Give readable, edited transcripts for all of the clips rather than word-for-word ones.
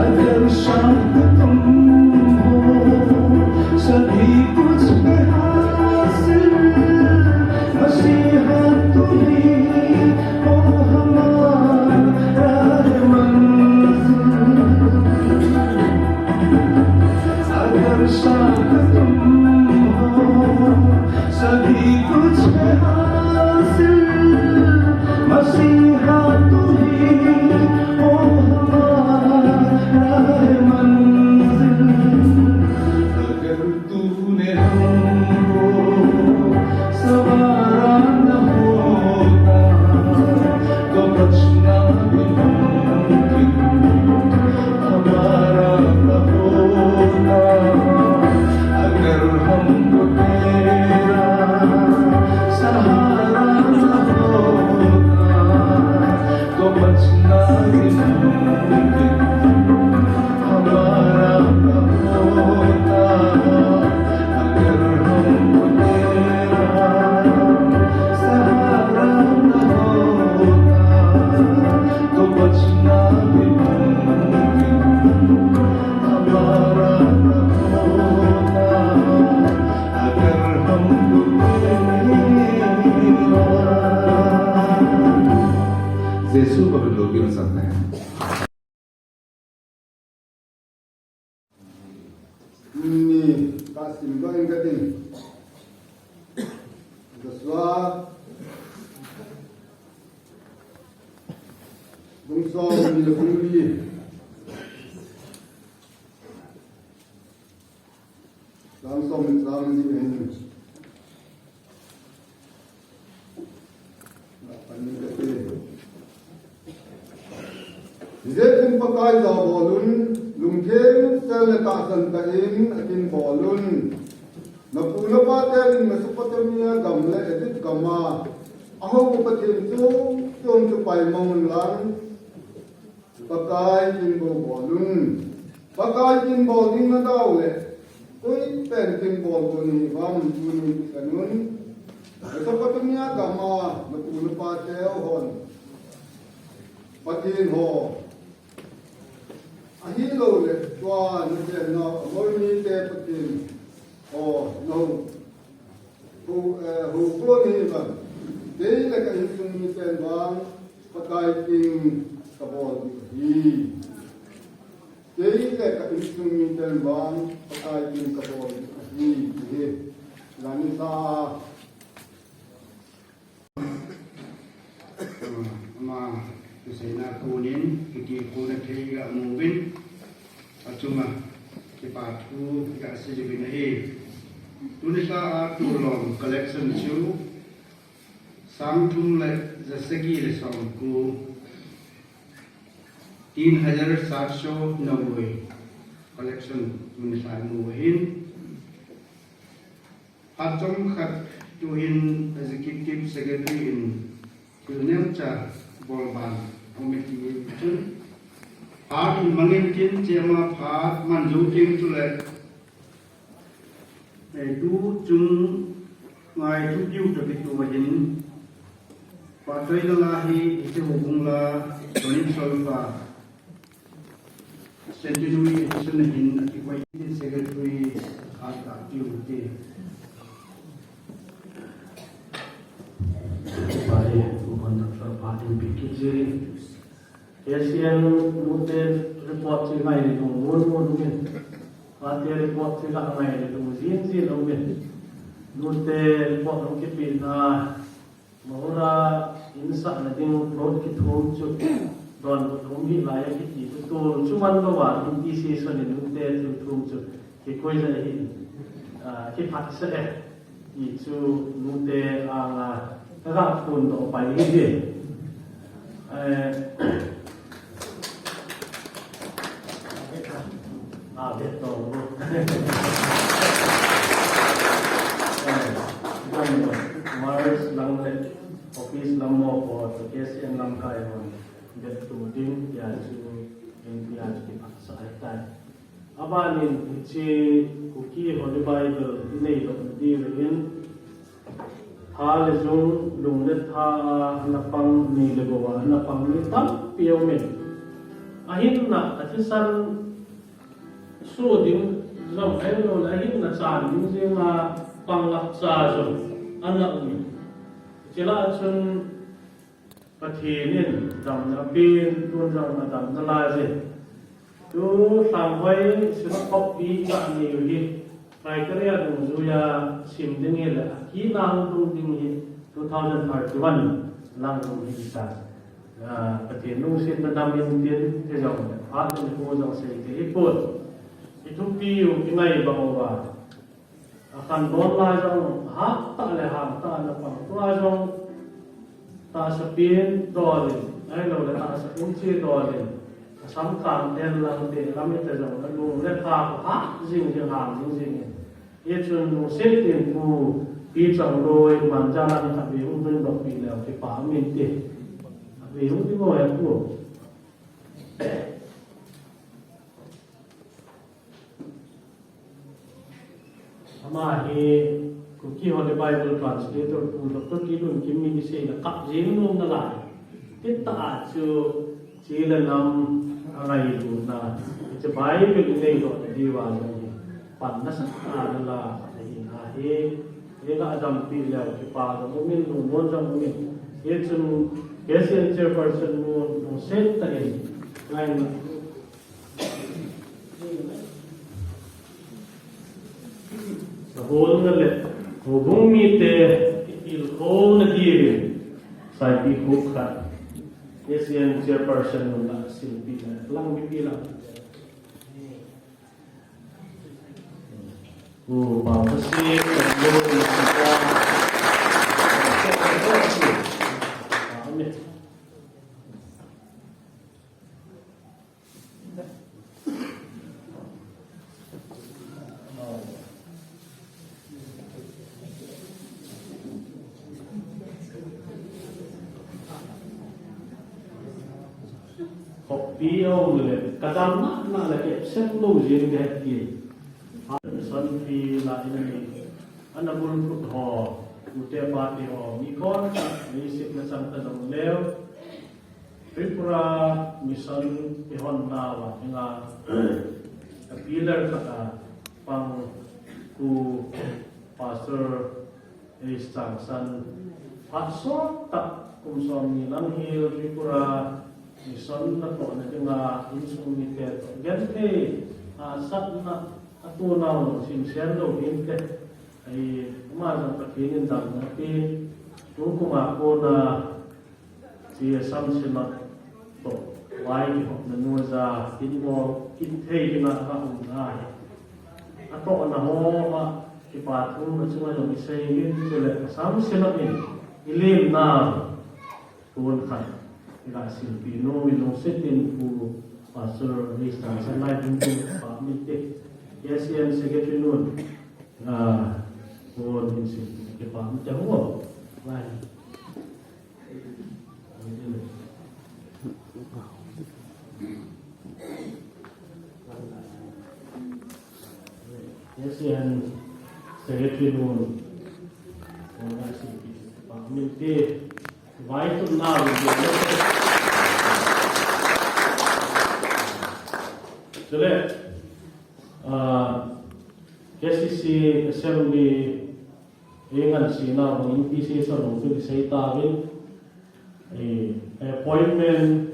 अगर शाम तुम हो सभी कुछ है हासिल मसीहा तुम्हीं हो हमारा मंजिल अगर शाम तुम हो सभी कुछ है हासिल मसीहा तुम्हीं हो हमारा मंजिल अगर तूने हमको सवारा न होता तो बचना भी मुमकिन हमारा न होता अगर हमको तेरा सहारा न होता तो बचना भी मुमकिन हमारा न होता अगर हमको तेरा सहारा न होता तो बचना भी मुमकिन हमारा न होता अगर हमको तेरा यीशु को भी लोग गिन सकते हैं Ni kasim doing gatin. Daswa. Bungso ni le bungli. Langsung lang ni ini. Pani gatin. Jadi pakai zabolun lungkeng sel kasan kain atin bolun napuna patel Mesopotamia gamle edit gama aho patin tu tiong tu pai maun lang pakai kin bolun pakai kin bolin na daw le koi pen kin bolun ni vam tuni kanun Mesopotamia gama napuna patel hon patin ho ahilo le tua no te no morni te patin o no hu ko ni ba te le ka sung ni te bang pakai ting kabol hi te le ka sung ni te bang pakai ting kabol hi he lani sa ma Kusena kunin, kiki kuna kaya mubin, acuma kipatu kita sejibin eh. Tunisa tulong collection chu, samtum le zasagi le samku, 3790 collection tunisa mubin. Acum kat tuhin executive secretary in Kunemcha Bolban. Committee itu, part mungkin cuma part manjutin tu le, itu cung ngai tu diu tapi tu macam pakai lelahi itu hubunglah tonik solva, century itu nahin equity secretary ada diu tu. Baik, bukan doktor Patin pikir Asian Mute report si ngai ni tung mun mungkin, Patin report si kat ngai ni tung zin mungkin, Mute report mungkin pina, mahura insa nanti road kitung cuk, don kami layak kita betul, cuma bawa inti season ni Mute kitung cuk, kikoi jadi, kipat sedeh, itu Mute agak pun tak payah dia. Betul. Mars lang le office lang mo po to kes yang lang kayo get to din ya su in ya ki sa ay abanin chi kuki holy bible nei to di rin hal zung lung le tha na pang ni le go na pang ni tam piao men ahin na atisan su ding zong ai lo la ahin na sa ding jing ma panglak sa zo anak ni chila chun pathin dam na bin tun dam na dam na la je tu sang hoi sima copy ka ni hi criteria dong zu ya sim ding la ki nang dong ding hi 2031 lang dong hi sa pathin nung sin na dam yin tin te jong a ni ko jong se te ipot itu piu kinai bawa akan don la jong ha ta le ha ta na pang tua jong ta sapien dolin ai lo le ta sapien chi dolin sam kam den lang te lam te jong lu le ka ha jing jing ha jing jing ye chun nu se tin pu pi chang loi man ja lan ta bi un ben dok pi le ke pa min te bi un ti mo ya pu ama he kuki hole Bible translator pu Dr. Kilun Kim mi se na kap jing nom na la ti ta chu chi la nam angai lu na che Bible nei do di wa ni pan na sa ta la ni ha he ga adam pi la ki pa do min lu mon jam min ye chun Asian chairperson no set ta ni line hol na le hubung mi te il hol na dirin sai pi hook ka Asian chairperson no la silpi na lang mi pi lang ba kasi ko ni sa Bio le kadang na la ke set lo jin de ki san fi la ini anabul put ho ute pa ti ho mi kon ni sik na sang ta dong leo Tripura mission ti hon na wa nga pillar ka pang ku pastor is sang san pastor ta kum som ni lang hil Tripura mission na to na nga insumite gente sat na atunaw no sincero hinte ay umasan patinin dam na pi tu kuma ko na si samsina to wai ho na nuza tingo kithei na ka unai ato na ho ma ipatu na chunga no isai yin sele samsina ni ilim na tuon kan ila silpino ilong setin pu pastor Ristan sanai pintu pa mite Asian secretary nun tuon din si ke pa mite ho lai Asian secretary nun orang si pa mite vai tu na Sele, KCC Assembly ingan sina ng NPC sa nung sa itawin appointment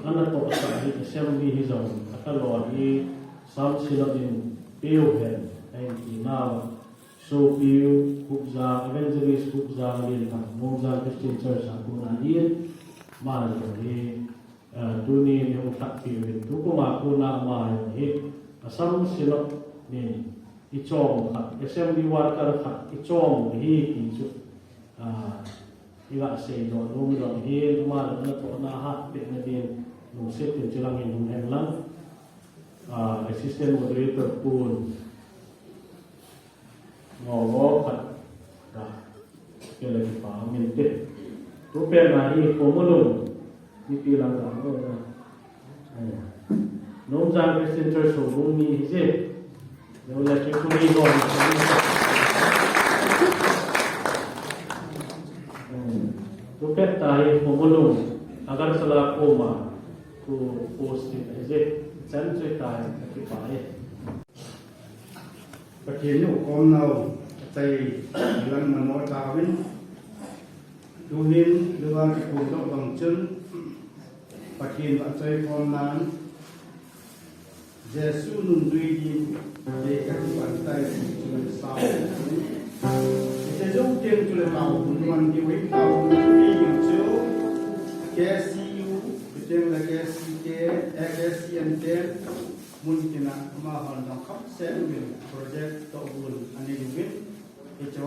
ano to sa Assembly hizong katalo ni sam sila din PON ay inaw so PO kubza evangelist kubza din ang Mongza Christian Church ang kunahin mahal ni dunia yang tak pilih tu pun aku nak main asam silap ni icong kat assembly worker kat icong itu ila say do dong mal na to na hat pe na din nung set yung silang yung lang assistant moderator pun ngowo kat kaya lagi pahamin te rupiah na pemulung ni pilang kamu na nung John Christian Church so bumi hise yung laki kuni ko tupet tayo pumulong agar sa koma ku post ni je chan choi tai ki pai ประเทศนี้กองเราใจลังมันโนตาวินดูหินหรือว่าคนต้องบังจึงประเทศปัจจัยความนั้นเยซูนุ่มดุยดีเด็กกันวันใจจุลสาวจะยกเตียงจุลเราวันที่วิ่งเรามีอยู่เจ้าแกซียูเตียงละแกซีเกแกซีอันเตียงmungkin mahal dan kapsel mil projek tobul ani duit itu